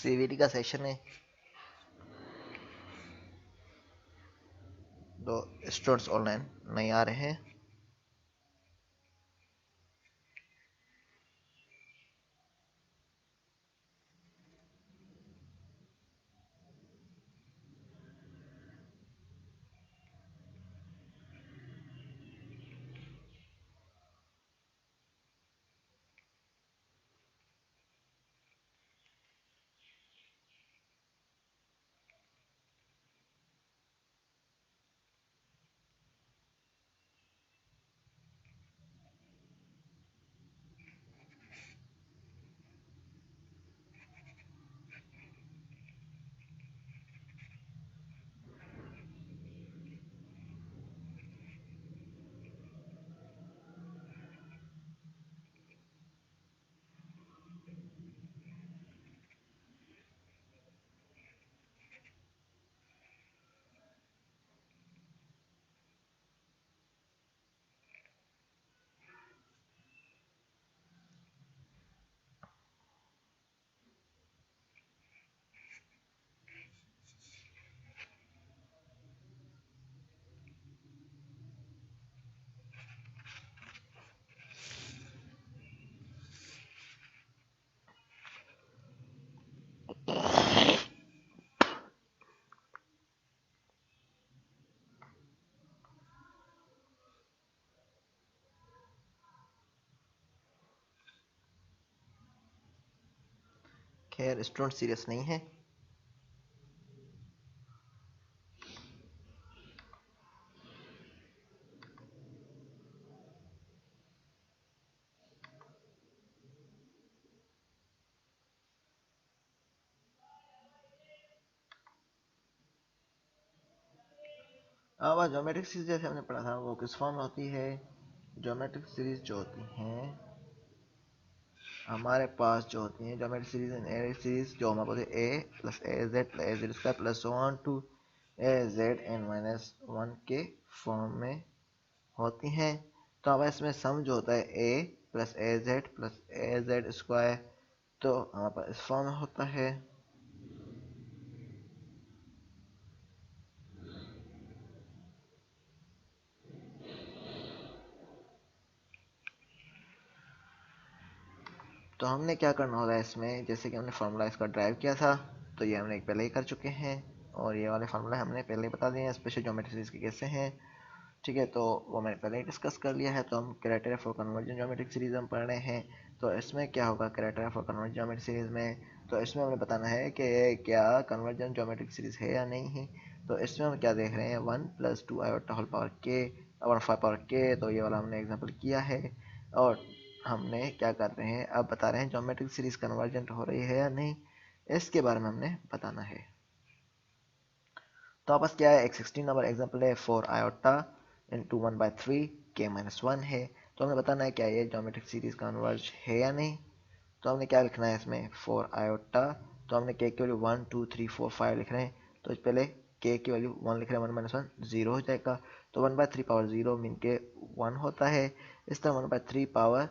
CVD का session है। दो स्टूडेंट्स ऑनलाइन नहीं आ रहे हैं। खैर स्टूडेंट सीरियस नहीं है। अब ज्योमेट्रिक सीरीज जैसे हमने पढ़ा था वो किस फॉर्म में होती है। ज्योमेट्रिक सीरीज जो होती हैं हमारे पास जो होती हैं ज्योमेट्रिक सीरीज एंड एरिक सीरीज जो हमारे पास a plus a z plus a z square plus so on to a z n minus one के फॉर्म में होती हैं। तो अब इसमें सम जो होता है ए प्लस ए जेड स्क्वायर तो हमारे पास इस फॉर्म में होता है। तो हमने क्या करना होगा इसमें, जैसे कि हमने फार्मूला इसका ड्राइव किया था तो ये हमने पहले ही कर चुके हैं और ये वाले फार्मूला हमने पहले ही बता दिए हैं स्पेशल ज्योमेट्री सीरीज के कैसे हैं। ठीक है, तो वो मैंने पहले ही डिस्कस कर लिया है। तो हम criteria for convergent geometric series हम पढ़ रहे हैं। तो इसमें क्या होगा criteria for convergent geometric series में, तो इसमें हमें बताना है कि क्या कन्वर्जेंट ज्योमेट्रिक सीरीज है या नहीं है। तो इसमें हम क्या देख रहे हैं 1 + 2 आयोटा होल पावर के और 5 पावर के, तो ये वाला हमने एग्जाम्पल किया है। और हमने क्या कर रहे हैं अब बता रहे हैं ज्योमेट्रिक सीरीज कन्वर्जेंट हो रही है या नहीं, इसके बारे में हमने बताना है। तो आपस क्या है एक 16 नंबर एग्जाम्पल है 4 आयोटा इंटू 1/3 k-1 है। तो हमें बताना है क्या ये ज्योमेट्रिक सीरीज कन्वर्ज है या नहीं। तो हमने क्या लिखना है इसमें 4 आयोटा, तो हमने k की वैल्यू 1 2 3 4 5 लिख रहे हैं। तो पहले k की वैल्यू 1 लिख रहे हैं, 1 - 1 0 हो जाएगा। तो 1/3 पावर 0 मीन के 1 होता है। इस तरह 1/3 पावर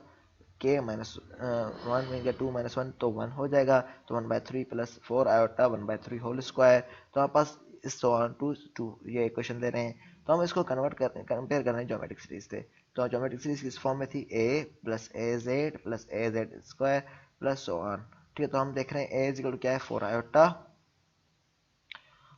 k माइनस 1 मीन के 2 - 1 तो 1 हो जाएगा। तो 1/3 प्लस 4 आयोटा 1/3 होल स्क्वायर। तो हमारे पास इस सवाल टू ये इक्वेशन दे रहे हैं। तो हम इसको कंपेयर कर रहे हैं ज्योमेट्रिक सीरीज से। तो ज्योमेट्रिक सीरीज किस फॉर्म में थी a plus a z square plus so on. ठीक है, तो हम देख रहे हैं a इक्वल क्या है 4 आयोटा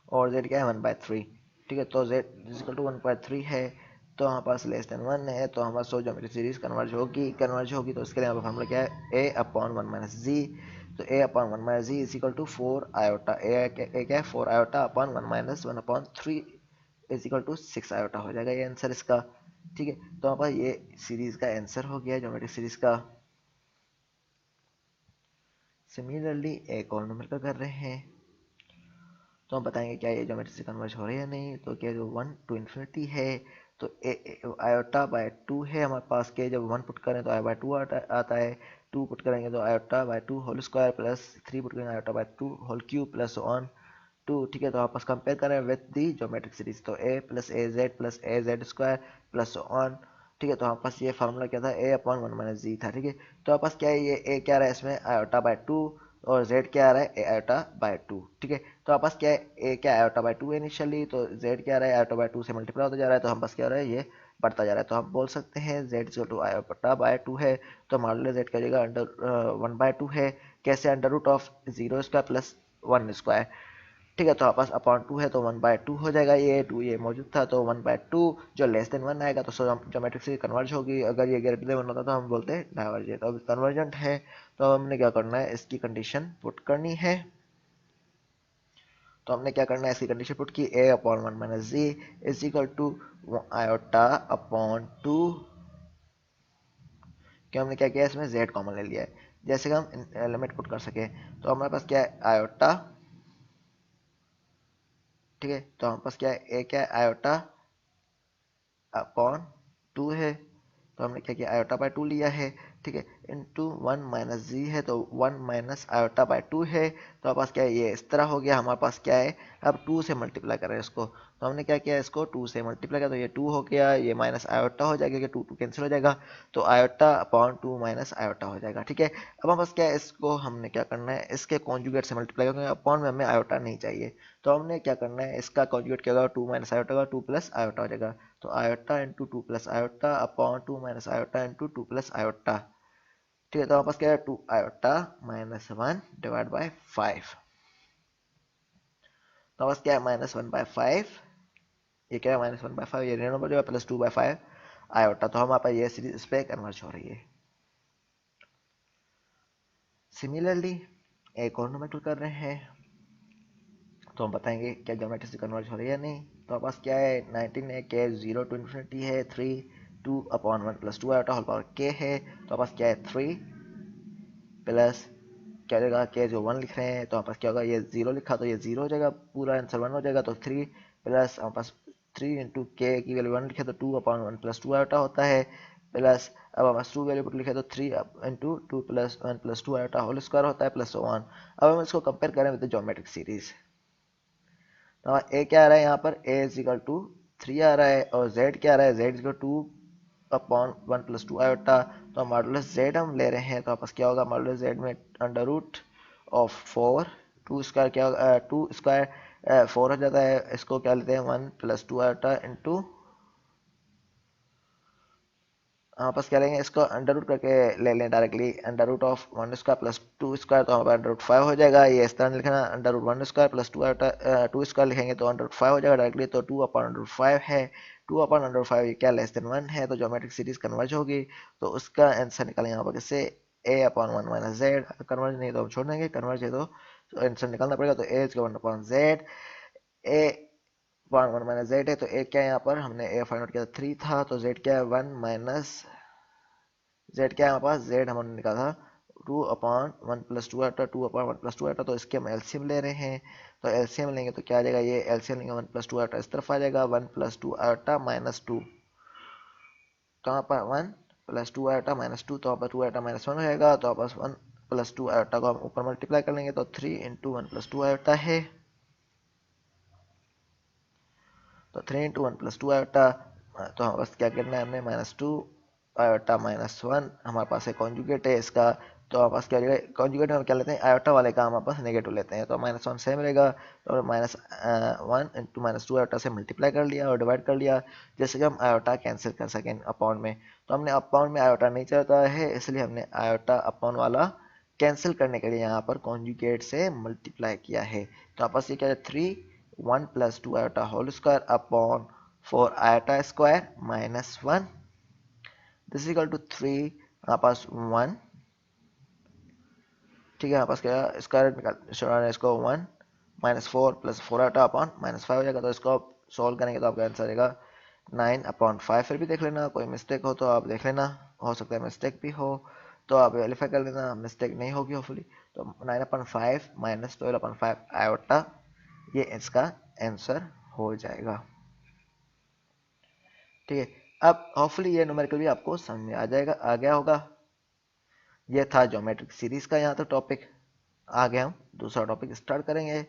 और z क्या है 1/3। ठीक है, तो z इक्वल टू 1/3 है। तो हमारे पास लेस देन 1 है तो हमारे पास ज्योमेट्रिक सीरीज कन्वर्ज होगी। तो इसके लिए हमारा फार्मूला क्या है a/1 - z। तो a/1 - z is equal to 4 iota, a क्या है 4 iota upon 1 - 1/3 is equal to 6 iota हो जाएगा ये आंसर इसका। ठीक है, तो हमारे पास ये सीरीज का आंसर हो गया ज्योमेट्रिक सीरीज का। सिमिलरली एक और नंबर का कर रहे हैं। तो हम बताएंगे क्या ये ज्योमेट्री से कन्वर्ज हो रही है या नहीं। तो क्या जो 1 to इन्फिनिटी है तो आयोटा बाय 2 है हमारे पास के, जब 1 पुट करें तो i/2 आता है, 2 पुट करेंगे तो आयोटा/2 होल स्क्वायर प्लस 3 पुट करेंगे आयोटा/2 होल क्यूब प्लस ऑन 2। ठीक है, तो आपस कंपेयर करें विद दी ज्योमेट्रिक सीरीज तो a plus a z square plus on. ठीक है, तो हमारे पास ये फार्मूला क्या था a/1 - z था। ठीक है, तो आपस क्या है ये a क्या रहा है इसमें आयोटा/2 और z क्या आ रहा है, ए आयोटा बाय 2। ठीक है, तो आपस क्या है, ए क्या आयोटा बाय 2 है इनिशियली, तो z क्या आ रहा है, आयोटा बाय 2 से मल्टीप्लाई होता जा रहा है, तो हम पास क्या हो रहा है, ये बढ़ता जा रहा है। तो हम बोल सकते हैं z equal to iota by 2 है, तो मॉडुलस z क्या हो जाएगा, अंडर 1/2 है। कैसे, अंडर रूट ऑफ 0² प्लस 1²। ठीक है, तो आपस अपॉन 2 है तो 1/2 हो जाएगा, ये 2 ये मौजूद था तो 1/2 जो लेस देन 1 आएगा तो ज्योमेट्रिक से कन्वर्ज होगी। अगर ये ग्रेटर देन 1 होता तो हम बोलते हैं डाइवर्जेंट। तो अब कन्वर्जेंट है तो हमने क्या करना है, इसकी कंडीशन पुट करनी है। तो हमने क्या करना है, इसकी कंडीशन पुट की, a upon 1 minus G is equal to iota upon 2। क्या हमने क्या किया, इसमें z कॉमन ले लिया है, जैसे कि हम लिमिट पुट कर सके। तो हमारे पास क्या है, आयोटा। ठीक है, तो हमारे पास क्या है, a क्या है, आयोटा अपॉन 2 है, तो हमने क्या किया, आयोटा बाय 2 लिया है। ठीक है, इंटू 1 माइनस जी है, तो 1 माइनस आयोटा बाय 2 है, तो हमारे पास क्या है, ये इस तरह हो गया। हमारे पास क्या है, अब 2 से मल्टीप्लाई करें इसको, तो हमने क्या किया, इसको 2 से मल्टीप्लाई किया तो ये 2 हो गया, ये माइनस आयोटा हो जाएगा, क्योंकि 2 2 कैंसिल हो जाएगा, तो आयोटा अपॉन 2 माइनस आयोटा हो जाएगा। ठीक है, अब हमारे पास क्या है, इसको हमने क्या करना है, इसके कॉन्जुगेट से मल्टीप्लाई करना है, अपॉन में हमें आयोटा नहीं चाहिए, तो हमने क्या करना है, इसका कॉन्जुगेट क्या होगा, 2 माइनस आयोटा होगा, 2 प्लस आयोटा हो जाएगा, तो iota into 2 plus iota upon 2 minus iota into 2 plus iota. ठीक है, तो वापस क्या है, 2 आयोटा माइनस 1 डिवाइड बाय 5। तो वापस क्या है, -1/5, ये क्या है, -1/5, ये ऋण हो जाएगा, प्लस 2/5 आयोटा। तो हमारे पास ये सीरीज इस पे कन्वर्ज हो रही है। सिमिलरली एक और नंबर कर रहे हैं, तो हम बताएंगे क्या ज्योमेट्री से कन्वर्ज हो रही है या नहीं। तो हमारे पास क्या है, 19 है, के 0 टू इन्फिनिटी है 3 2 upon 1 plus 2 iota whole power के है, तो हमारे पास क्या है, 3 प्लस क्या हो जाएगा, के जो 1 लिख रहे हैं तो हमारे पास क्या होगा, ये 0 लिखा तो ये 0 हो जाएगा, पूरा आंसर 1 हो जाएगा, तो 3 प्लस हमारे पास 3 इंटू के की वैल्यू 1 लिखे तो 2 अपॉन 1 प्लस 2 आयोटा होता है, प्लस अब हमारे पास 2 वैल्यू पुट लिखे तो 3 into 2 plus 1 plus 2 iota whole square होता है, प्लस 1। अब हम इसको कंपेयर करें विद ज्योमेट्रिक सीरीज, तो हमारा ए क्या आ रहा है, यहाँ पर ए इज इक्वल टू 3 आ रहा है, और जेड क्या आ रहा है, Z is equal two upon 1 plus 2 iota. तो मॉडुलस जेड हम ले रहे हैं, तो आपस क्या होगा, मॉडुलस जेड में अंडर रूट ऑफ 4, 2 स्क्वायर क्या होगा, 2 स्क्वायर 4 हो जाता है, इसको क्या लेते हैं, 1 प्लस 2 आयोटा इंटू, आपस क्या लेंगे, इसको अंडर रूट करके ले लें directly, under root of 1 square plus 2 square, तो हमारे पास अंडर रूट 5 हो जाएगा। ये इस तरह लिखना, under root 1 square plus 2 square लिखेंगे तो अंडर रूट 5 हो जाएगा डायरेक्टली, तो 2 अपॉन अंडर रूट 5 है, 2 अपॉन अंडर रूट 5 ये क्या लेस देन 1 है, तो ज्योमेट्रिक सीरीज कन्वर्ज होगी। तो उसका आंसर निकालें यहाँ पर कैसे, ए अपॉन 1 माइनस जेड, कन्वर्ज नहीं तो हम छोड़ देंगे, कन्वर्ज है तो आंसर निकालना पड़ेगा, तो a is 1 upon z, a 1 minus z है, तो ए क्या है, यहाँ पर हमने ए फाइंड आउट किया 3 था, तो जेड क्या है, 1 माइनस जेड क्या है हमारे पास, जेड हमने निकाला था 2 अपॉन 1 प्लस 2 आटा, 2 अपॉन 1 प्लस 2 आटा, तो इसके हम एलसीएम ले रहे हैं, तो एलसीएम लेंगे तो क्या आ जाएगा, ये एलसीएम लेंगे 1 प्लस 2 आटा इस तरफ आ जाएगा, 1 प्लस 2 आटा माइनस 2, तो यहाँ पर 1 प्लस 2 आटा माइनस 2, तो यहाँ पर 2 आटा माइनस 1 हो जाएगा, तो यहाँ पर 1 प्लस 2 आटा को हम ऊपर मल्टीप्लाई कर लेंगे, तो 3 इंटू 1 प्लस 2 आटा है, तो 3 इंटू 1 प्लस 2 आयोटा, तो हमारे पास क्या करना है, हमने -2 आयोटा -1, हमारे पास एक कॉन्जुगेट है इसका, तो हमारे पास क्या हो जाएगा, कॉन्जुगेट में हम क्या लेते हैं, आयोटा वाले का हमारे पास नेगेटिव लेते हैं, तो -1 सेम रहेगा, तो -1 इंटू -2 आयोटा से मल्टीप्लाई कर लिया और डिवाइड कर लिया, जैसे कि हम आयोटा कैंसिल कर सकें अपॉन में। तो हमने अपॉन में आयोटा नहीं चलता है, इसलिए हमने आयोटा अपॉन वाला कैंसिल करने के लिए यहाँ पर कॉन्जुगेट से मल्टीप्लाई किया है, तो आपस ये क्या है, 3 1 plus 2 iota whole square upon 4 iota square minus 1, this equal to 3 हमारे पास 1। ठीक है, हमारे पास क्या स्क्वायर निकाल इसको 1 -4 प्लस 4 आयोटा अपॉन -5 हो जाएगा, तो इसको आप सॉल्व करेंगे तो आपका आंसर आएगा 9/5। फिर भी देख लेना, कोई मिस्टेक हो तो आप देख लेना, हो सकता है मिस्टेक भी हो तो आप वेरीफाई कर लेना, मिस्टेक नहीं होगी होपफुली। तो 9/5 माइनस 12/5 आयोटा ये इसका आंसर हो जाएगा। ठीक है, अब होपफुली ये न्यूमेरिकल भी आपको समझ में आ गया होगा। ये था ज्योमेट्रिक सीरीज का यहाँ तो टॉपिक। आगे हम दूसरा टॉपिक स्टार्ट करेंगे।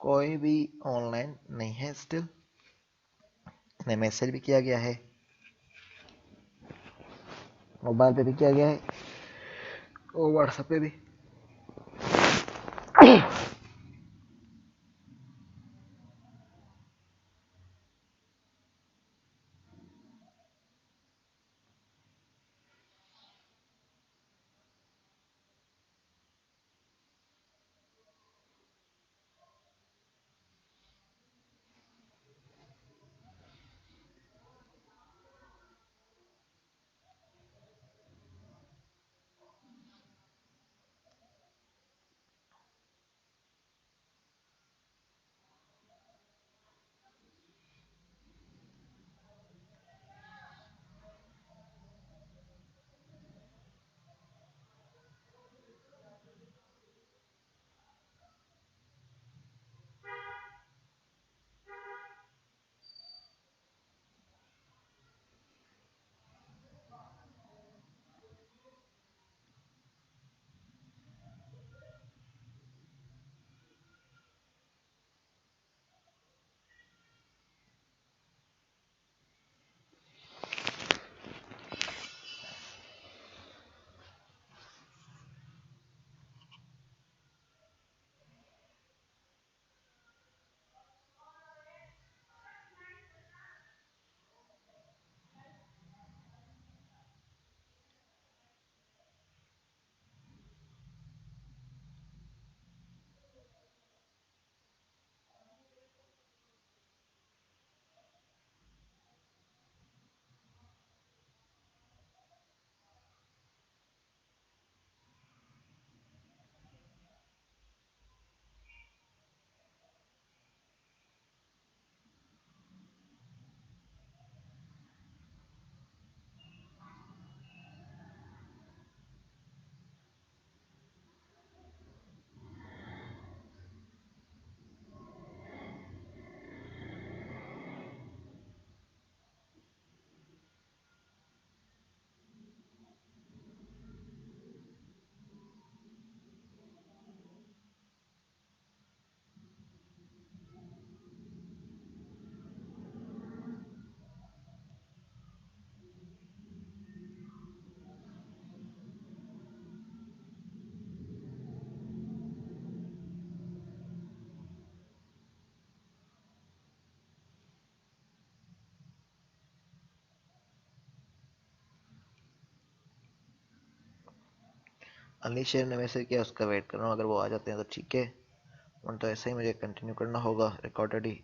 कोई भी ऑनलाइन नहीं है स्टिल। इन्हें मैसेज भी किया गया है, मोबाइल पे भी किया गया है और व्हाट्सएप पे भी। अनिल शेर ने मैसेज किया, उसका वेट कर रहा हूँ, अगर वो आ जाते हैं तो ठीक है, वरना तो ऐसे ही मुझे कंटिन्यू करना होगा रिकॉर्डेड ही।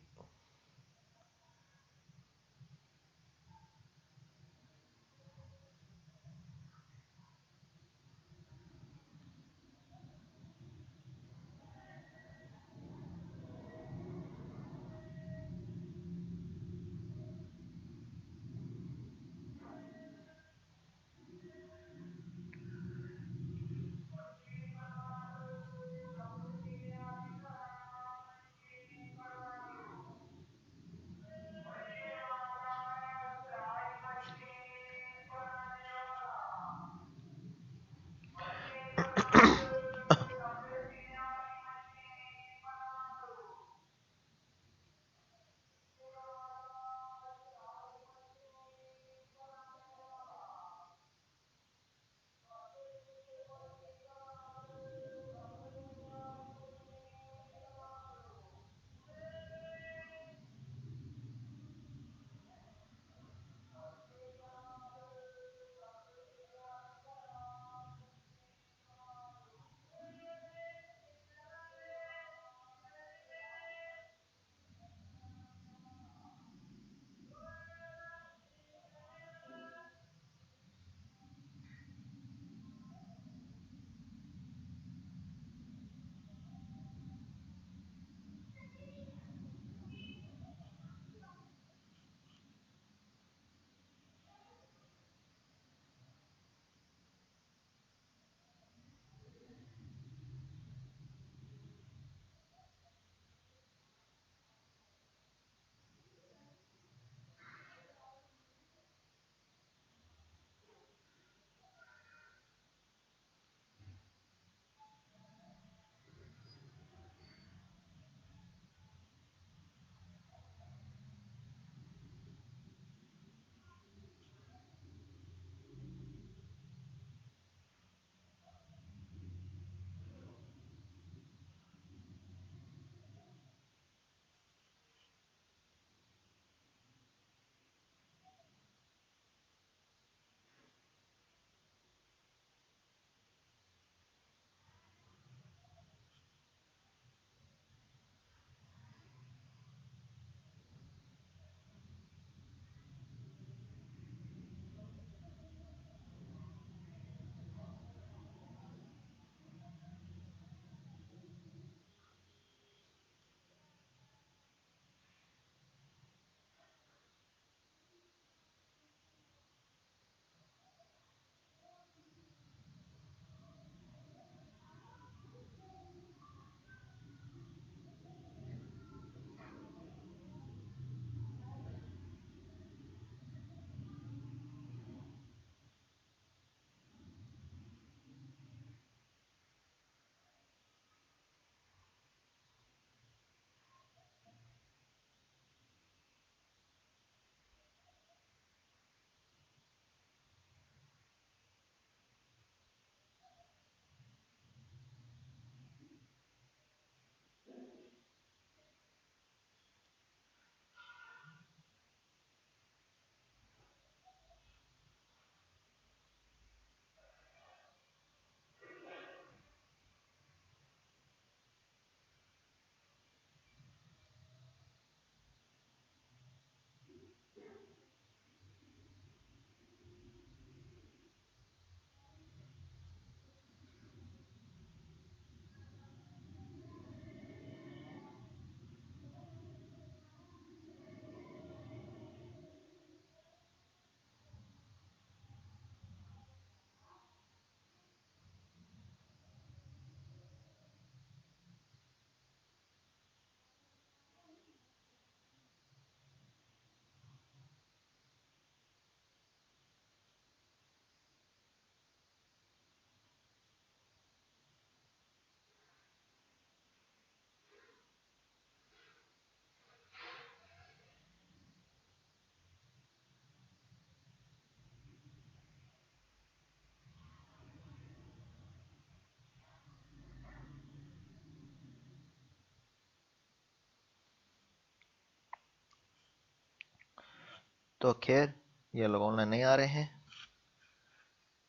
तो खैर ये लोग ऑनलाइन नहीं आ रहे हैं,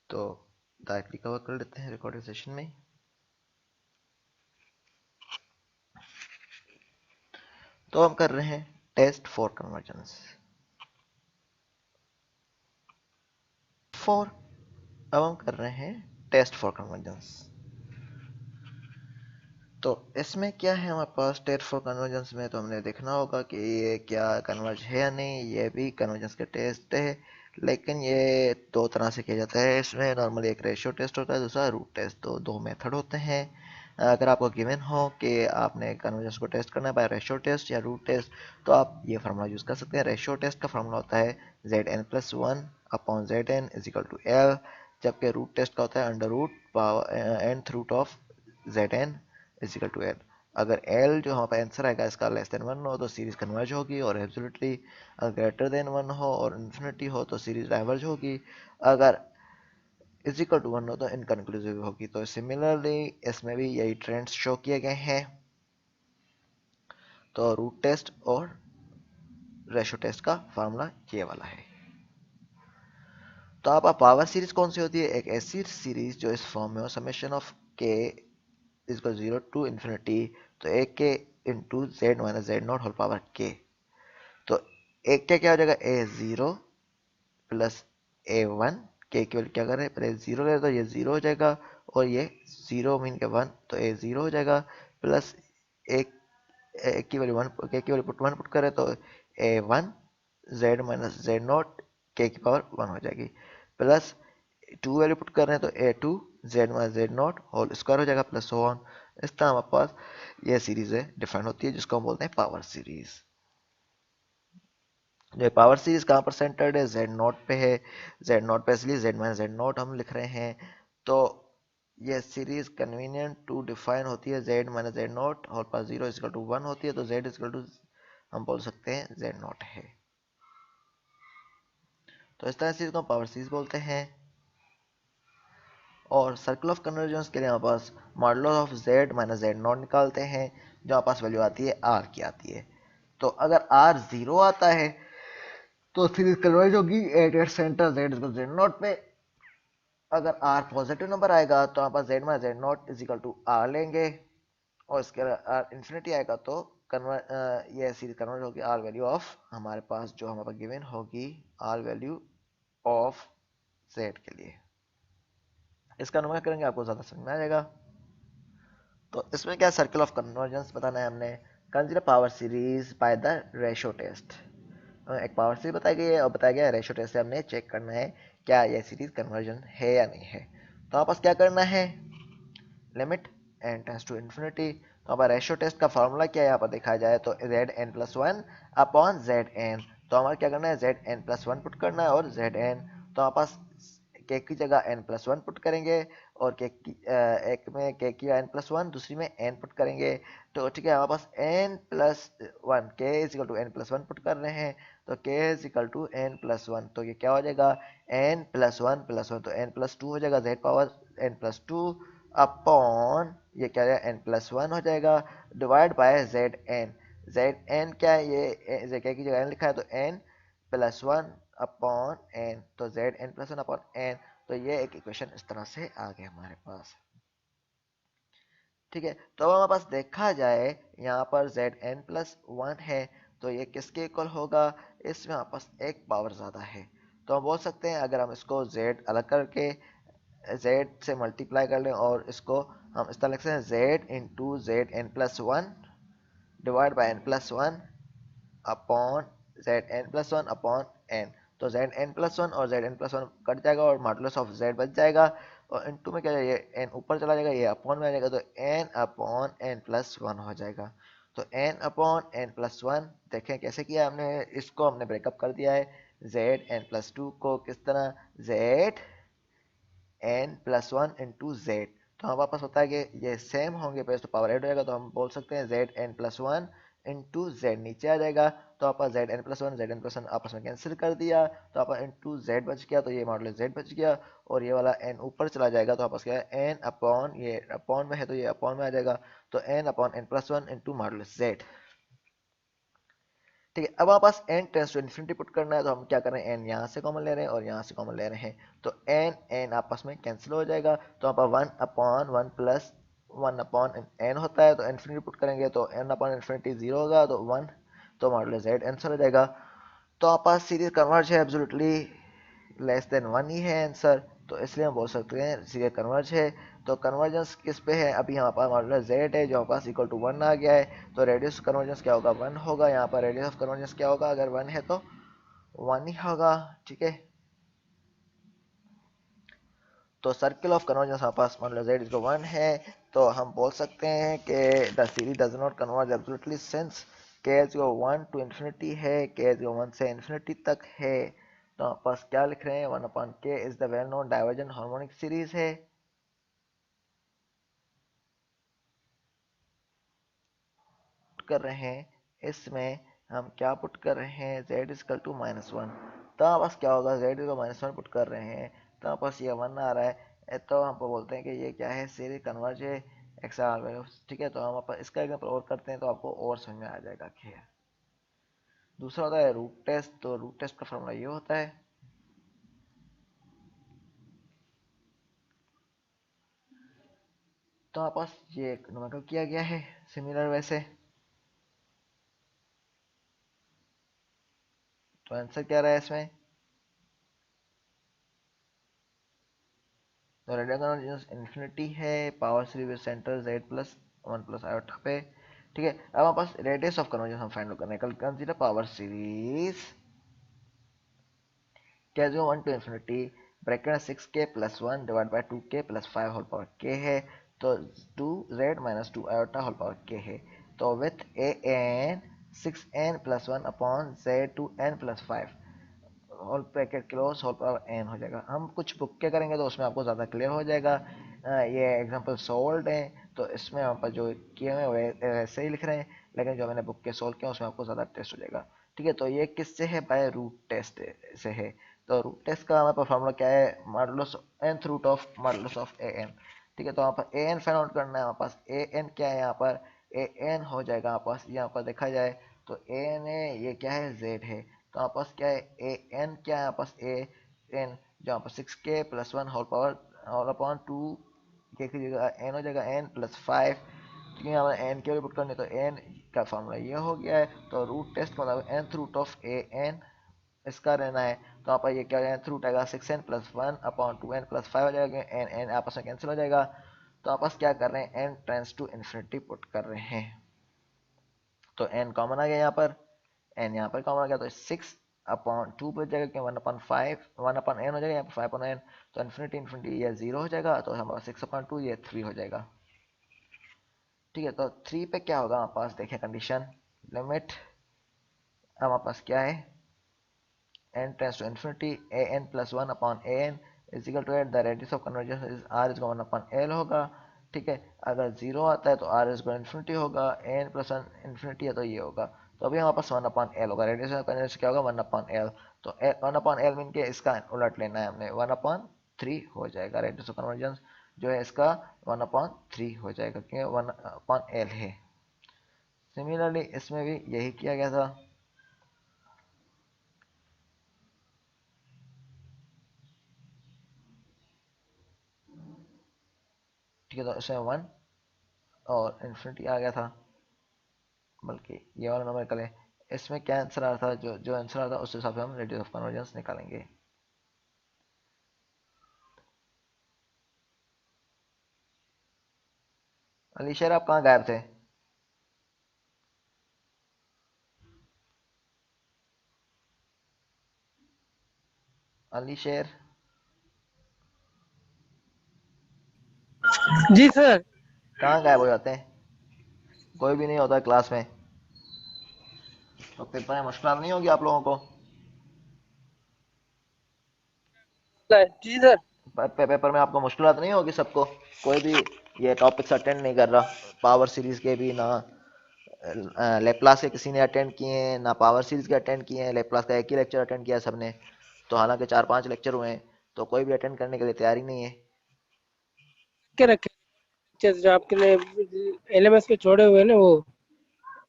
तो डायरेक्टली कवर कर लेते हैं रिकॉर्डिंग सेशन में। तो हम कर रहे हैं टेस्ट फॉर कन्वर्जेंस फॉर, अब हम कर रहे हैं टेस्ट फॉर कन्वर्जेंस। तो इसमें क्या है हमारे पास टेस्ट फॉर कन्वर्जेंस में, तो हमने देखना होगा कि ये क्या कन्वर्ज है या नहीं। ये भी कन्वर्जेंस के टेस्ट है, लेकिन ये दो तरह से किया जाता है। इसमें नॉर्मली एक रेशियो टेस्ट होता है, दूसरा रूट टेस्ट। तो दो मेथड होते हैं। अगर आपको गिवन हो कि आपने कन्वर्जेंस को टेस्ट करना है बाय रेशियो टेस्ट या रूट टेस्ट, तो आप ये फार्मूला यूज़ कर सकते हैं। रेशियो टेस्ट का फार्मूला होता है Zn+1 upon Zn is equal to L, जबकि रूट टेस्ट का होता है under root nth root of Zn is equal to L। अगर L जो हमारे पास आंसर आएगा इसका लेस देन 1 हो तो सीरीज कन्वर्ज होगी और एब्सोल्युटली, अगर ग्रेटर देन 1 हो और इन्फिनिटी हो तो सीरीज डाइवर्ज होगी, अगर इज इक्वल टू 1 हो तो इनकन्क्लूसिव होगी। तो सिमिलरली इसमें भी यही ट्रेंड्स शो किए गए हैं। तो रूट टेस्ट और रेशो टेस्ट का फार्मूला ये वाला है। तो आप पावर सीरीज कौन सी होती है? एक ऐसी सीरीज जो इस फॉर्म में हो, summation of K is 0 to infinity, तो एक K into Z minus Z not whole power K. तो एक क्या क्या हो जाएगा? A zero plus A one. K की वैल्यू क्या कर रहे हैं? पहले जीरो ले तो ये जीरो हो जाएगा, और ये जीरो मीन के वन, तो ए जीरो हो जाएगा। प्लस एक की वैल्यू वन, के की वैल्यू पुट वन पुट करें तो a one z minus Z naught के की पावर वन हो जाएगी। प्लस टू वैल्यू पुट कर रहे हैं तो a two z minus Z not whole square हो जाएगा, प्लस सो ऑन। इस तरह हमारे पास ये सीरीज है डिफाइन होती है, जिसको हम बोलते हैं पावर सीरीज। जो पावर सीरीज कहाँ पर सेंटर्ड है? जेड नॉट पे है। जेड नॉट पे इसलिए जेड माइनस जेड नॉट हम लिख रहे हैं। तो ये सीरीज कन्वीनियंट टू डिफाइन होती है Z minus Z not whole pass zero is equal to one होती है, तो जेड इजकल टू हम बोल सकते हैं जेड नॉट है। तो इस तरह सीरीज को पावर सीरीज बोलते हैं। और सर्कल ऑफ कन्वर्जेंस के लिए हमारे पास modulus of z minus Z naught निकालते हैं, जो हमारे पास वैल्यू आती है आर की आती है। तो अगर आर जीरो आता है तो सीरीज कन्वर्ज होगी at at centre z equal z naught पे। अगर आर पॉजिटिव नंबर आएगा तो हमारे पास z minus Z naught is equal to r लेंगे, और इसके आर इन्फिनिटी आएगा तो ये सीरीज कन्वर्ज होगी आर वैल्यू ऑफ हमारे पास जो हमारे पास गिवन होगी आर वैल्यू ऑफ जेड के लिए। इसका अनुमान करेंगे आपको ज़्यादा समझ में आ जाएगा। तो इसमें क्या सर्कल ऑफ कन्वर्जेंस बताना है हमने। Consider power series by the ratio test. एक पावर सीरीज बताई गई है और बताया गया है रेशियो टेस्ट से हमने चेक करना है क्या यह सीरीज कन्वर्जन है या नहीं है। तो आप पास क्या करना है? Limit N tends to infinity. तो हमारा रेशियो टेस्ट का फॉर्मूला क्या है यहाँ पर देखा जाए तो Z N plus one upon Z N. तो हमारा क्या करना है? Z N plus one put करना है और जेड एन। तो हमारे पास के की जगह एन प्लस वन पुट करेंगे, और के की एक में के की एन प्लस वन, दूसरी में एन पुट करेंगे। तो ठीक है, हमारे पास N plus one, K is equal to N plus one put कर रहे हैं, तो K is equal to N plus one. तो ये क्या हो जाएगा? एन प्लस वन, तो एन प्लस टू हो जाएगा, Z power N plus two upon ये क्या है? एन प्लस वन हो जाएगा, divide by Z N. Z N क्या है? ये क्या की जगह एन लिखा है, तो N plus one upon N, तो Z N plus one upon N. तो ये एक इक्वेशन इस तरह से आ गया हमारे पास। ठीक है, तो अब हमारे पास देखा जाए यहाँ पर जेड एन प्लस वन है, तो ये किसके इक्वल होगा? इसमें हमारे पास एक पावर ज़्यादा है। तो हम बोल सकते हैं अगर हम इसको जेड अलग करके जेड से मल्टीप्लाई कर लें और इसको हम इस तरह लिख सकते हैं Z into Z N plus one divide by N plus one upon Z N plus one upon N. तो जेड एन प्लस वन और Z N plus one cut जाएगा और मॉडुलस ऑफ जेड बच जाएगा, और इनटू में क्या जाएगा? ये एन ऊपर चला जाएगा, ये अपॉन में आ जाएगा, तो N upon N plus one हो जाएगा। तो N upon N plus one देखें कैसे किया हमने, इसको हमने ब्रेकअप कर दिया है जेड एन प्लस टू को किस तरह? Z N plus one into Z. तो हमारे पास होता है कि ये सेम होंगे पे तो पावर एड हो जाएगा, तो हम बोल सकते हैं Z N plus one into Z नीचे आ जाएगा, तो आप Z N plus one Z N plus one आपस में कैंसिल कर दिया, तो आप इंटू जेड बच गया, तो ये मॉडल जेड बच गया, और ये वाला एन ऊपर चला जाएगा, तो आपस क्या है? एन अपॉन, ये अपॉन में है तो ये अपॉन में आ जाएगा, तो N upon N plus one into model Z. ठीक है। अब हमारे पास n tends to infinity put करना है, तो हम क्या कर रहे हैं, n यहाँ से कॉमन ले रहे हैं और यहाँ से कॉमन ले रहे हैं, तो n n आपस में कैंसिल हो जाएगा, तो यहाँ पर 1/1 प्लस 1/n होता है, तो इन्फिनिटी पुट करेंगे तो n/इन्फिनिटी 0 होगा, तो 1, तो मॉडुलस z आंसर हो जाएगा। तो आपके पास सीरीज कन्वर्ज है, एब्सोल्युटली लेस देन 1 ही है आंसर, तो इसलिए हम बोल सकते हैं सीरीज कन्वर्ज है। तो कन्वर्जेंस किस पे है, अभी हमारे पास मॉडुलस z है जो हमारे पास इक्वल टू 1 आ गया है, तो रेडियस कन्वर्जेंस क्या होगा, 1 होगा। यहाँ पर रेडियस ऑफ कन्वर्जेंस क्या होगा, अगर 1 है तो 1 ही होगा। ठीक है, तो सर्किल ऑफ कन्वर्जेंस हमारे पास मॉडुलस z इक्वल 1 है, तो हम बोल सकते हैं कि the series does not converge absolutely since k is equal 1 to infinity है, k is equal 1 से इन्फिनिटी तक है। तो हमारे पास क्या लिख रहे हैं, 1/k is the well known divergent harmonic series है। कर रहे हैं इसमें, हम क्या पुट कर रहे हैं, z इजकल टू -1, तो हमारे पास क्या होगा, z इजकल -1 पुट कर रहे हैं, तो हमारे पास ये 1 आ रहा है, तो हम बोलते हैं कि ये क्या है, सीरीज कन्वर्ज है एक्स आर वैल्यू। ठीक है, तो हम आप इसका एग्जाम्पल और करते हैं तो आपको और समझ में आ जाएगा। क्या दूसरा होता है रूट टेस्ट, तो रूट टेस्ट का फॉर्मूला ये होता है, तो हमारे पास ये नोमेंक्लेचर किया गया है सिमिलर वैसे, तो आंसर क्या रहा है इसमें, तो रेडियल कन्वर्जेंस इन्फिनिटी है, power series centre z plus 1 plus iota पे। ठीक है, अब हमारे पास रेडियस ऑफ कन्वर्जेंस हम फाइंड आउट करने का, कंसीडर पावर सीरीज क्या जो 1 to infinity bracket 6k plus 1 divide by 2k plus 5 whole power k है, तो 2z minus 2 iota whole power k है, तो with a n 6n plus 1 upon z to n plus 5 whole bracket close whole power n हो जाएगा। हम कुछ book के करेंगे तो उसमें आपको ज़्यादा क्लियर हो जाएगा। ये एग्जांपल सोल्ड है, तो इसमें हम पर जो किए हुए वैसे ही लिख रहे हैं, लेकिन जो मैंने बुक के सोल्व किया उसमें आपको ज़्यादा टेस्ट हो जाएगा। ठीक है, तो ये किससे है, बाय रूट टेस्ट से है। तो रूट टेस्ट का हमारे पास फॉर्मूला क्या है, modulus nth root of modulus of a n. ठीक है, तो यहाँ पर ए एन फाइंड आउट करना है, हमारे पास ए एन क्या है, यहाँ पर ए एन हो जाएगा हमारे पास, यहाँ पर देखा जाए तो ए एन है, ये क्या है, जेड है, तो यहाँ पास क्या है, ए एन क्या है, यहाँ पास ए एन जो यहाँ पर 6k plus 1 whole power whole upon 2 k की जगह एन हो जाएगा, एन प्लस 5, क्योंकि हमें एन के पुट करने, तो एन का फॉर्मूला ये हो गया है। तो रूट टेस्ट मतलब nth root of a n इसका रहना है, तो यहाँ पर ये क्या हो जाएगा, रूट आएगा 6n plus 1 upon 2n plus 5 हो जाएगा, एन एन आपस में कैंसिल हो जाएगा, तो आपस क्या कर रहे हैं, n tends to infinity put कर रहे हैं, तो एन कॉमन आ गया यहाँ पर, एन यहाँ पर कॉमन आ गया, तो 6/2 बच जाएगा, कि 1/5 1/n हो जाएगा, यहाँ पर 5/n, तो इन्फिनिटी इन्फिनिटी ये 0 हो जाएगा, तो हमारा 6/2 ये 3 हो जाएगा। ठीक है, तो 3 पे क्या होगा हमारे पास, देखें कंडीशन, लिमिट हमारे पास क्या है, n tends to infinity a n plus 1 upon a n is equal to at the radius of convergence is r is 1/l होगा। ठीक है, अगर 0 आता है तो r इज इन्फिनिटी होगा, a n प्लस 1 इन्फिनिटी है तो ये होगा, तो अभी हमारे पास 1/l होगा, रेडियस ऑफ कन्वर्जेंस क्या होगा, 1/l, तो 1/l मीन के इसका उलट लेना है हमने, 1/3 हो जाएगा, रेडियस ऑफ कन्वर्जेंस जो है इसका 1/3 हो जाएगा, क्योंकि 1/l है। सिमिलरली इसमें भी यही किया गया था। ठीक है, तो इसमें 1 और इन्फिनिटी आ गया था, बल्कि ये वाला नंबर है, इसमें क्या आंसर आ रहा था, जो जो आंसर आ रहा था उस हिसाब से हम रेडियस ऑफ कन्वर्जेंस निकालेंगे। अली शेर आप कहाँ गायब थे, अली शेर जी सर। कहाँ गायब हो जाते हैं, कोई भी नहीं होता क्लास में, तो पेपर में मुश्किल नहीं होगी आप लोगों को, जी सर। पेपर में आपको मुश्किल नहीं होगी सबको, कोई भी ये टॉपिक्स अटेंड नहीं कर रहा, पावर सीरीज के भी ना, लेप्लास के किसी ने अटेंड किए हैं ना, पावर सीरीज के अटेंड किए हैं, लेप्लास का एक ही लेक्चर अटेंड किया सबने, तो हालांकि 4-5 लेक्चर हुए हैं, तो कोई भी अटेंड करने के लिए तैयारी नहीं है। के रखे जो आपने एलएमएस पे छोड़े हुए हैं ना वो।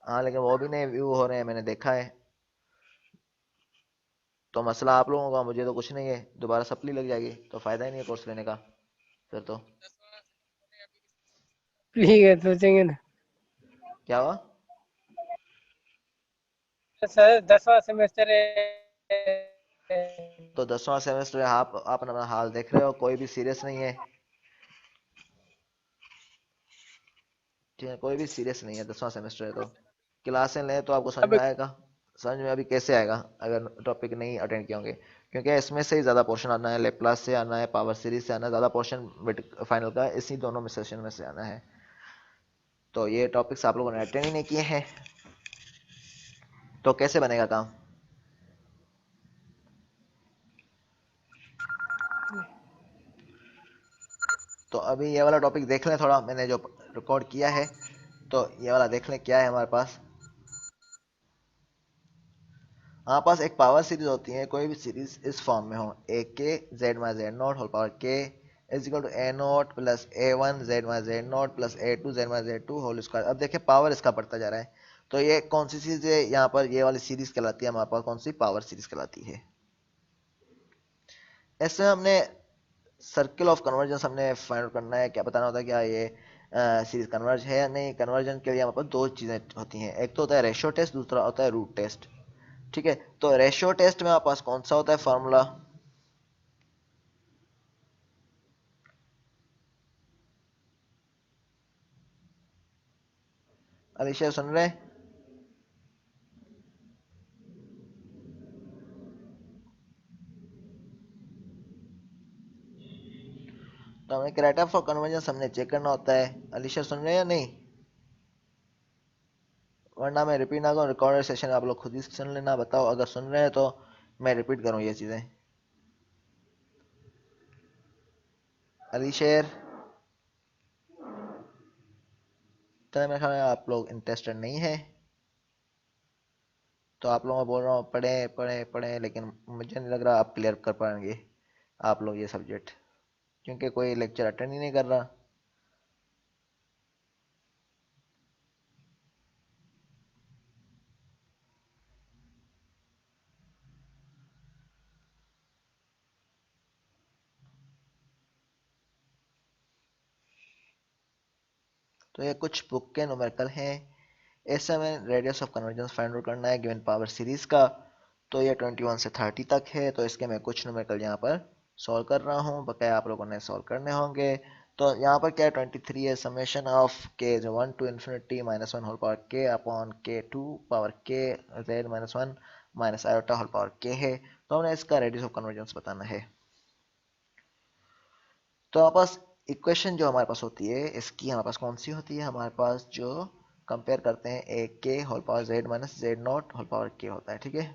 हाँ, लेकिन वो भी नहीं व्यू हो रहे हैं, मैंने देखा है। तो मसला आप लोगों का, मुझे तो कुछ नहीं है, दोबारा सप्ली लग जाएगी तो फायदा ही नहीं है कोर्स लेने का फिर तो। ठीक है, सोचेंगे ना। क्या हुआ? सर 10वां सेमेस्टर है। तो 10वां सेमेस्टर आप अपना हाल देख रहे हो, कोई भी सीरियस नहीं है, ठीक है, कोई भी सीरियस नहीं है, 10वां सेमेस्टर है तो क्लासें लें तो आपको समझ अब में आएगा। समझ में अभी कैसे आएगा अगर टॉपिक नहीं अटेंड किए होंगे, क्योंकि इसमें से ही ज़्यादा पोर्शन आना है, लेप्लास से आना है, पावर सीरीज से आना है, ज़्यादा पोर्शन फाइनल का इसी दोनों में सेशन में से आना है। तो ये टॉपिक्स आप लोगों ने अटेंड ही नहीं किए हैं, तो कैसे बनेगा काम? तो अभी ये वाला टॉपिक देख लें थोड़ा, मैंने जो रिकॉर्ड किया है, तो ये वाला देख लें क्या है हमारे पास। हमारे पास एक पावर सीरीज होती है, कोई भी सीरीज इस फॉर्म में हो, a k z minus z not whole power k is equal to a naught plus A one z minus z naught plus a two z minus z two whole square. अब देखिए power इसका बढ़ता जा रहा है, तो ये कौन सी चीज है यहाँ पर, ये वाली सीरीज कहलाती है हमारे पास, कौन सी पावर सीरीज कहलाती है। ऐसे हमने सर्किल ऑफ कन्वर्जेंस हमने फाइंड आउट करना है, क्या बताना होता है, क्या ये सीरीज कन्वर्ज है या नहीं। कन्वर्जन के लिए हमारे पास दो चीज़ें होती हैं, एक तो होता है रेशियो टेस्ट, दूसरा होता है रूट टेस्ट। ठीक है, तो रेशियो टेस्ट में हमारे पास कौन सा होता है फॉर्मूला? अलीशा सुन रहे हैं? तो हमें क्राइटेरिया फॉर कन्वर्जेंस हमने चेक करना होता है। अलीशा सुन रहे हैं या नहीं? वरना मैं रिपीट ना करूँ, रिकॉर्डेड सेशन आप लोग खुद ही सुन लेना, बताओ अगर सुन रहे हैं तो मैं रिपीट करूँ ये चीज़ें। अलीशेर, तो मेरे ख्याल में आप लोग इंटरेस्टेड नहीं है, तो आप लोगों को बोल रहा हूँ पढ़े पढ़े पढ़े, लेकिन मुझे नहीं लग रहा आप क्लियर कर पाएंगे आप लोग ये सब्जेक्ट, क्योंकि कोई लेक्चर अटेंड ही नहीं कर रहा। तो ये कुछ बुक के न्यूमेरिकल हैं। ऐसे हमें radius of convergence find out करना है गिवन पावर सीरीज का। तो ये 21 से 30 तक है, तो इसके मैं कुछ न्यूमेरिकल यहाँ पर सॉल्व कर रहा हूँ, बकाया आप लोगों ने सॉल्व करने होंगे। तो यहाँ पर क्या है, 23 है, समेशन ऑफ के जो 1 to infinity minus one whole power k upon k to power k z minus one minus iota whole power के है। तो हमने इसका रेडियस ऑफ कन्वर्जेंस बताना है। तो हमारे पास इक्वेशन जो हमारे पास होती है इसकी, हमारे पास कौन सी होती है, हमारे पास जो कंपेयर करते हैं a k whole power z minus Z not whole power k होता है, ठीक है।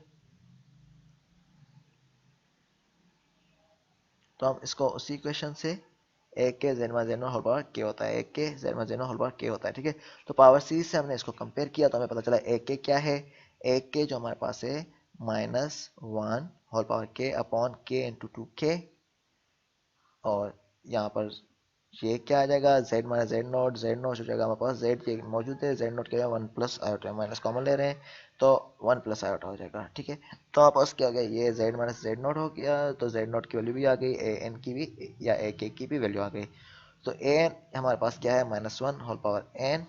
तो हम इसको उसी इक्वेशन से a k z minus Z not whole power k होता है, a k z minus Z not whole power k होता है, ठीक है। तो पावर सीरीज से हमने इसको कंपेयर किया तो हमें पता चला ए के क्या है, ए के जो हमारे पास है minus one whole power k upon के इंटू टू के, और यहाँ पर ये क्या आ जाएगा, जेड माइनस जेड नॉट हो जाएगा हमारे पास, जेड ये मौजूद है, जेड नॉट क्या है one plus iota, minus common ले रहे हैं तो वन प्लस आयोटा हो जाएगा, ठीक है। तो हमारे पास क्या हो गया, ये जेड माइनस जेड नॉट हो गया, तो जेड नॉट की वैल्यू भी आ गई, ए एन की भी या ए के की भी वैल्यू आ गई। तो ए एन हमारे पास क्या है, minus one whole power n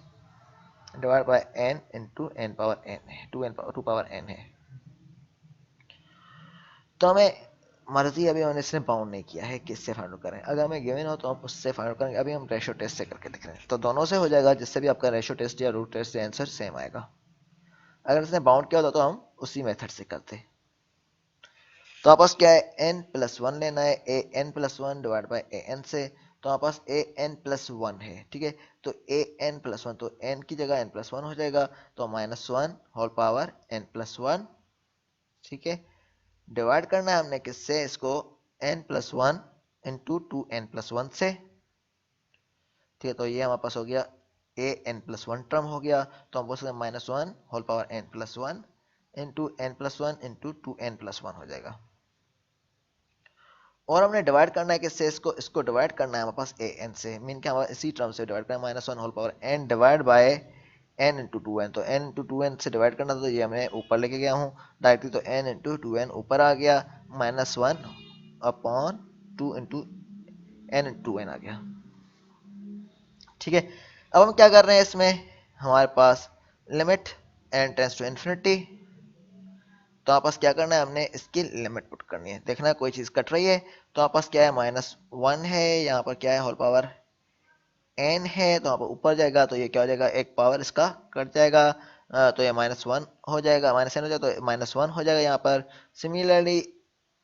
divide by n into n power n है, टू पावर एन है। तो हमें मर्जी, अभी हमने इसने बाउंड नहीं किया है किससे फाइंड आउट करें, अगर हमें गिवन हो तो हम उससे फाइंड आउट करेंगे। अभी हम रेशियो टेस्ट से करके देख रहे हैं, तो दोनों से हो जाएगा, जिससे भी आपका रेशियो टेस्ट या रूट टेस्ट से आंसर सेम आएगा। अगर इसने बाउंड किया होता तो हम उसी मेथड से करते। तो आप पास क्या है, एन प्लस वन लेना है, a n plus one divide by a n से। तो हमारे पास ए एन प्लस वन है, ठीक है। तो ए एन प्लस वन, तो एन की जगह एन प्लस वन हो जाएगा, तो minus one whole power N plus one, ठीक है। डिवाइड करना है हमने किससे इसको, n plus one into two N plus one से, ठीक है। तो ये हमारे पास हो गया ए एन प्लस वन टर्म हो गया, तो हम बोल सकते हैं minus one whole power N plus one into n plus one into two N plus one हो जाएगा। और हमने डिवाइड करना है किससे, इसको इसको डिवाइड करना है हमारे पास ए एन से, मीन क्या हमारे इसी टर्म से डिवाइड करना है, minus one whole power n divide by n into two n, तो n इंटू टू एन से डिवाइड करना था, तो ये मैं ऊपर लेके गया हूँ डायरेक्टली, तो n इंटू टू एन ऊपर आ गया, -1 upon 2 into n into n आ गया। ठीक है, अब हम क्या कर रहे हैं इसमें, हमारे पास limit n tends to infinity, तो आप पास क्या करना है, हमने इसकी लिमिट पुट करनी है, देखना है कोई चीज कट रही है, तो आप पास क्या है, -1 है, यहाँ पर क्या है, होल पावर n है, तो यहाँ पर ऊपर जाएगा तो ये क्या हो जाएगा, एक पावर इसका कट जाएगा, तो ये -1 हो जाएगा, -n हो जाएगा, तो -1 हो जाएगा यहाँ पर। सिमिलरली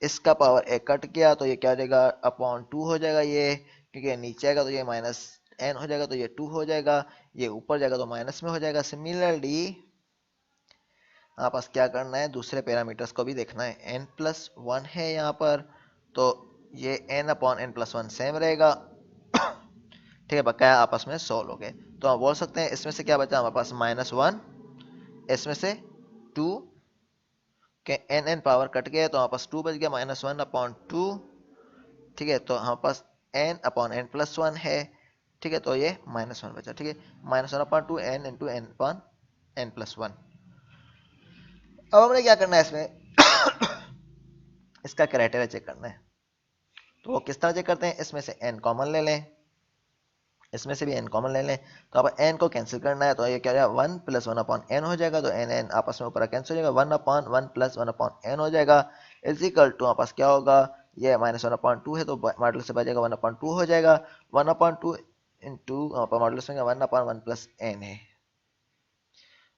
इसका पावर एक कट गया, तो ये क्या हो जाएगा, अपॉन 2 हो जाएगा ये, क्योंकि नीचे आएगा तो ये -n हो जाएगा, तो ये 2 हो जाएगा, ये ऊपर जाएगा तो माइनस में हो जाएगा। सिमिलरली आप पास क्या करना है, दूसरे पैरामीटर्स को भी देखना है, n+1 है यहाँ पर, तो ये n अपॉन n+1 सेम रहेगा। ठीक है, बकाया आपस में सोल्व हो गए, तो हम बोल सकते हैं इसमें से क्या बचा हमारे पास, -1, इसमें से 2 के n पावर कट गया, तो हमारे पास 2 बच गया, -1 अपॉन 2। ठीक है, तो हमारे पास n अपॉन n+1 है। ठीक है, तो ये -1 बचा। ठीक है, -1 upon 2 n into n upon n+1। अब हमने क्या करना है इसमें इसका क्राइटेरिया चेक करना है, तो वो किस तरह चेक करते हैं, इसमें से n कॉमन ले लें, इसमें से भी n कॉमन ले लें, तो अब n को कैंसिल करना है, तो ये क्या हो जाएगा, 1 + 1 अपॉन n हो जाएगा, तो n n आपस में ऊपर कैंसिल हो जाएगा, 1 अपॉन 1 + 1 अपॉन n हो जाएगा, इज इक्वल टू आपस क्या होगा, ये -1 अपॉन 2 है, तो मॉडुलस से बचेगा 1 अपॉन 2 हो जाएगा, 1 अपॉन 2 इंटू मॉडुलस में 1 अपॉन 1 + n है,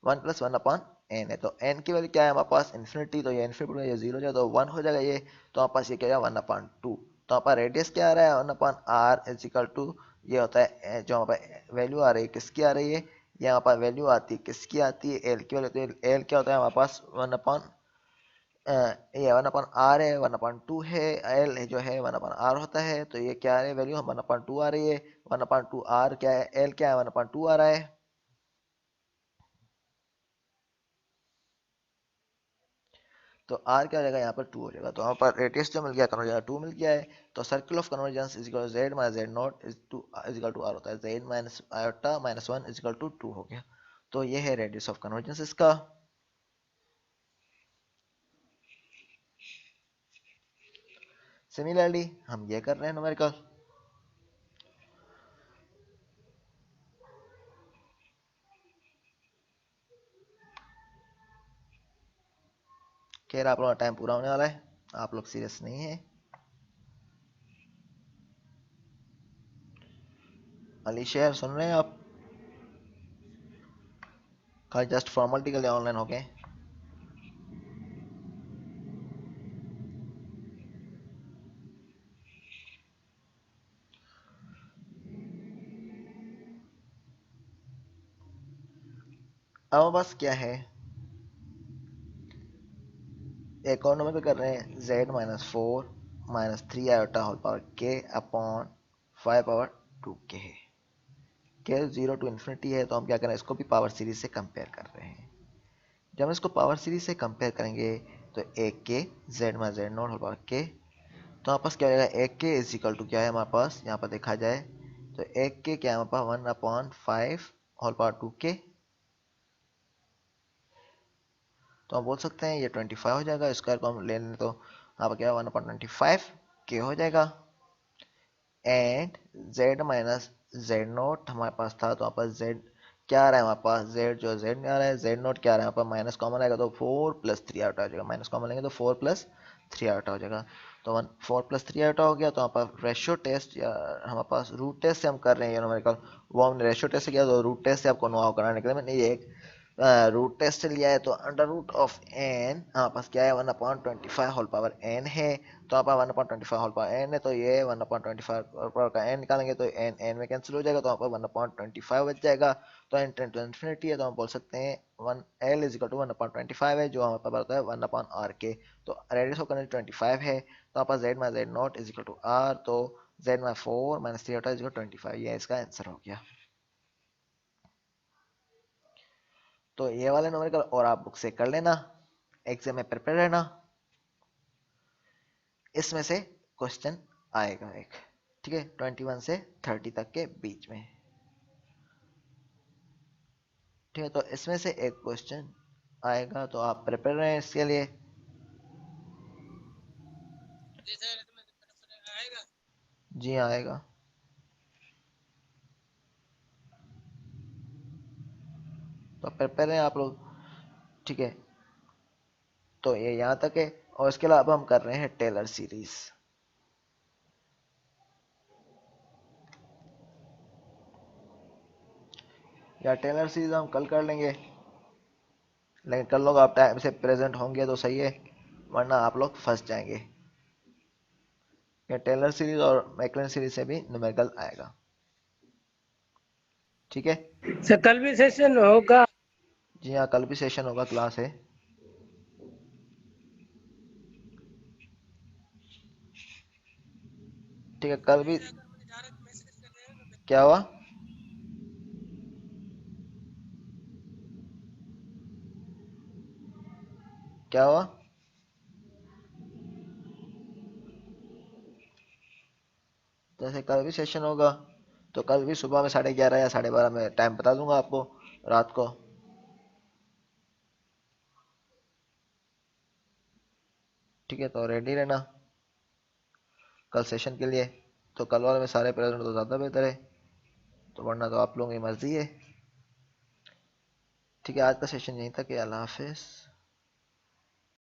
1 + 1 अपॉन n है, तो n की वैल्यू क्या है हमारे पास, इन्फिनिटी, तो ये इन्फिनिटी, ये 0 हो जाएगा, तो 1 हो जाएगा ये, तो हमारे पास ये क्या है, 1 अपॉन 2, तो हमारे पास रेडियस क्या आ रहा है, 1 upon r is equal to, ये होता है जो हमारे पास वैल्यू आ रही है किसकी आ रही है, ये हमारे पास वैल्यू आती है किसकी आती है, एल की वैल्यू, तो एल क्या होता है हमारे पास 1 अपॉन ये 1 अपॉन r है, 1 अपॉन 2 है, एल जो है 1 अपॉन r होता है, तो ये क्या आ रही है वैल्यू, 1 अपॉन 2 आ रही है, 1 अपॉन 2 r क्या है, एल क्या है, 1 अपॉन 2 आ रहा है। तो r क्या हो जाएगा, यहाँ पर 2 हो जाएगा, तो यहाँ पर रेडियस जो मिल गया, कन्वर्जेंस 2 मिल गया है, तो circle of convergence is equal to z minus z nought is equal to r होता है, z minus iota -1 is equal to 2 हो गया, तो ये है रेडियस ऑफ कन्वर्जेंस इसका। सिमिलरली हम ये कर रहे हैं न्यूमेरिकल, खैर आप लोगों का टाइम पूरा होने वाला है, आप लोग सीरियस नहीं है। अली शेर सुन रहे हैं आप, खाली जस्ट फॉर्मेलिटी के लिए ऑनलाइन हो गए। अब बस क्या है, एक और नंबर पे कर रहे हैं, z minus 4 -3 iota whole power k upon 5 power 2k है, k 0 टू इन्फिनिटी है, तो हम क्या करें, इसको भी पावर सीरीज से कंपेयर कर रहे हैं। जब हम इसको पावर सीरीज से कंपेयर करेंगे, तो एक k z minus z nought whole power k, तो हमारे पास क्या हो जाएगा, एक के इज इक्वल टू क्या है हमारे पास, यहाँ पर देखा जाए तो एक के क्या है हमारे पास, 1/5 होल पावर 2k, तो हम बोल सकते हैं ये 25 हो जाएगा, स्क्वायर को हम ले लें तो यहाँ पर क्या है, 1/25 के हो जाएगा, and z minus z note हमारे पास था, तो यहाँ पर z क्या आ रहा है हमारे पास, z जो z नहीं आ रहा है, z नोट क्या आ रहा है, यहाँ पर माइनस कॉमन आएगा, तो 4 + 3 आउट आ जाएगा, माइनस कॉमन लेंगे तो 4 + 3 आउट हो जाएगा, तो 4 + 3 आउट हो गया, तो यहाँ पर रेशियो टेस्ट या हमारे पास रूट टेस्ट से हम कर रहे हैं न्यूमेरिकल, वो हमने रेशियो टेस्ट से किया, तो रूट टेस्ट से आपको नो आउट कराने के लिए मैंने ये एक रूट टेस्ट लिया है, तो अंडर रूट ऑफ एन हमारे पास क्या है, 1/25 होल पावर एन है, तो आप 1/25 होल पावर एन है, तो ये 1/25 पावर का एन निकालेंगे, तो एन एन में कैंसिल हो जाएगा, तो यहाँ पर 1/25 बच जाएगा, तो एन टेंड टू इन्फिनिटी है, तो हम बोल सकते हैं 1 एल इज इक्वल टू 1/25 है, जो हमारे पास होता है 1/r के, तो रेडियस ऑफ कनेक्ट 25 है, तो आप z minus z nought is equal to r, तो z माइनस 4 माइनस 3 होता है 25, ये इसका आंसर हो गया। तो ये वाले न्यूमेरिकल और आप बुक से कर लेना, एग्जाम में प्रिपेयर रहना, इसमें से क्वेश्चन आएगा एक, ठीक है, 21 से 30 तक के बीच में। ठीक है, तो इसमें से एक क्वेश्चन आएगा, तो आप प्रिपेयर रहें इसके लिए। जी हाँ, आएगा। तो प्रिपेयर रहें आप लोग। ठीक है, तो ये यहाँ तक है। और इसके अलावा अब हम कर रहे हैं टेलर सीरीज। या टेलर सीरीज हम कल कर लेंगे, लेकिन कल लोग आप टाइम से प्रेजेंट होंगे तो सही है, वरना आप लोग फंस जाएंगे। ये टेलर सीरीज और मैकलैन सीरीज से भी न्यूमेरिकल आएगा। ठीक है। सर कल भी सेशन होगा? जी हाँ, कल भी सेशन होगा, क्लास है। ठीक है, कल भी। क्या हुआ? क्या हुआ? जैसे कल भी सेशन होगा, तो कल भी सुबह में 11:30 या 12:30 में टाइम बता दूंगा आपको, रात को। ठीक है, तो रेडी रहना कल सेशन के लिए। तो कल वाले में सारे प्रेजेंट तो ज़्यादा बेहतर है, तो वरना तो आप लोगों की मर्जी है। ठीक है, आज का सेशन यहीं तक है। अल्लाह हाफिज़।